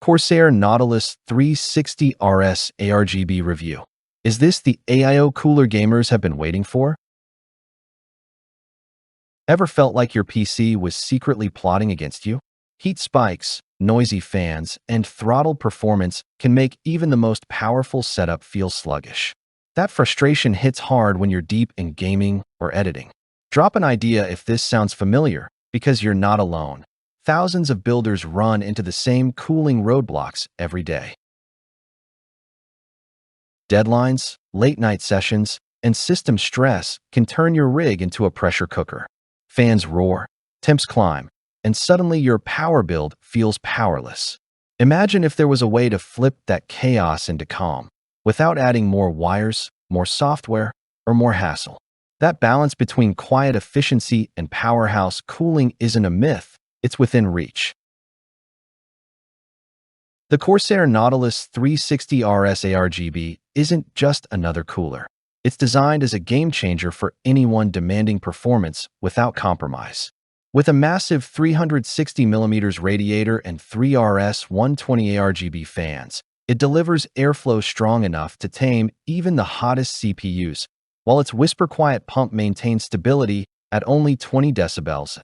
CORSAIR Nautilus 360 RS ARGB review. Is this the AIO cooler gamers have been waiting for? Ever felt like your PC was secretly plotting against you? Heat spikes, noisy fans, and throttled performance can make even the most powerful setup feel sluggish. That frustration hits hard when you're deep in gaming or editing. Drop an idea if this sounds familiar, because you're not alone. Thousands of builders run into the same cooling roadblocks every day. Deadlines, late-night sessions, and system stress can turn your rig into a pressure cooker. Fans roar, temps climb, and suddenly your power build feels powerless. Imagine if there was a way to flip that chaos into calm, without adding more wires, more software, or more hassle. That balance between quiet efficiency and powerhouse cooling isn't a myth, it's within reach. The CORSAIR Nautilus 360 RS ARGB isn't just another cooler. It's designed as a game-changer for anyone demanding performance without compromise. With a massive 360mm radiator and three RS120 ARGB fans, it delivers airflow strong enough to tame even the hottest CPUs, while its whisper-quiet pump maintains stability at only 20 decibels.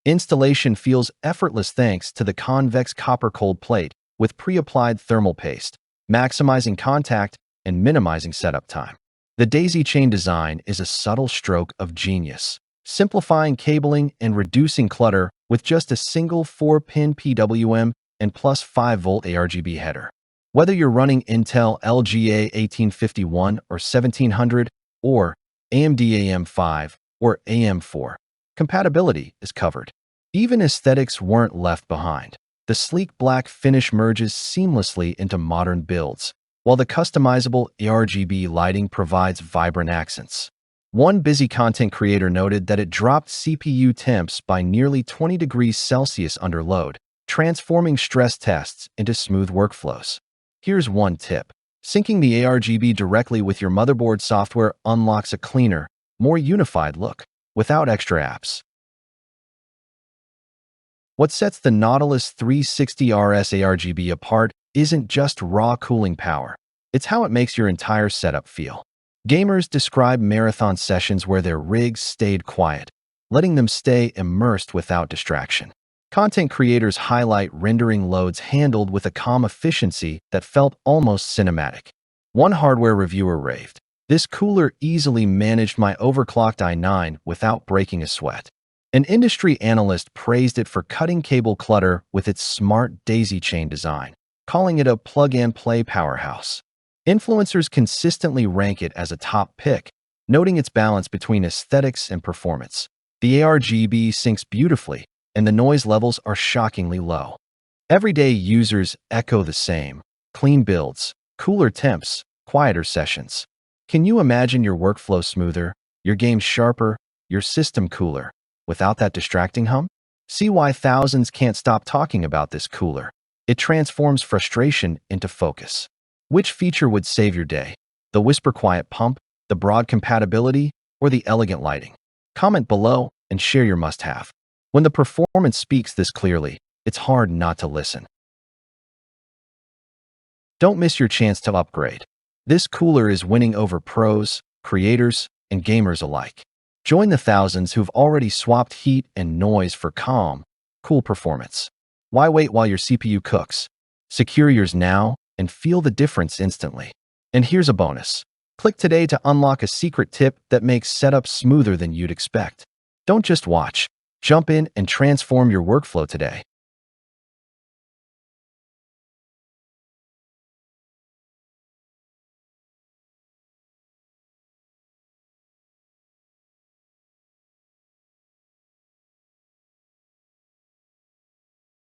Installation feels effortless thanks to the convex copper cold plate with pre-applied thermal paste, maximizing contact and minimizing setup time. The daisy chain design is a subtle stroke of genius, simplifying cabling and reducing clutter with just a single 4-pin PWM and plus 5-volt ARGB header. Whether you're running Intel LGA 1851 or 1700 or AMD AM5 or AM4, compatibility is covered. Even aesthetics weren't left behind. The sleek black finish merges seamlessly into modern builds, while the customizable ARGB lighting provides vibrant accents. One busy content creator noted that it dropped CPU temps by nearly 20 degrees Celsius under load, transforming stress tests into smooth workflows. Here's one tip. Syncing the ARGB directly with your motherboard software unlocks a cleaner, more unified look, without extra apps. What sets the Nautilus 360 RS ARGB apart isn't just raw cooling power. It's how it makes your entire setup feel. Gamers describe marathon sessions where their rigs stayed quiet, letting them stay immersed without distraction. Content creators highlight rendering loads handled with a calm efficiency that felt almost cinematic. One hardware reviewer raved, "This cooler easily managed my overclocked i9 without breaking a sweat." An industry analyst praised it for cutting cable clutter with its smart daisy chain design, calling it a plug-and-play powerhouse. Influencers consistently rank it as a top pick, noting its balance between aesthetics and performance. The ARGB syncs beautifully, and the noise levels are shockingly low. Everyday users echo the same: clean builds, cooler temps, quieter sessions. Can you imagine your workflow smoother, your game sharper, your system cooler, without that distracting hum? See why thousands can't stop talking about this cooler. It transforms frustration into focus. Which feature would save your day? The whisper-quiet pump, the broad compatibility, or the elegant lighting? Comment below and share your must-have. When the performance speaks this clearly, it's hard not to listen. Don't miss your chance to upgrade. This cooler is winning over pros, creators, and gamers alike. Join the thousands who've already swapped heat and noise for calm, cool performance. Why wait while your CPU cooks? Secure yours now and feel the difference instantly. And here's a bonus. Click today to unlock a secret tip that makes setup smoother than you'd expect. Don't just watch. Jump in and transform your workflow today.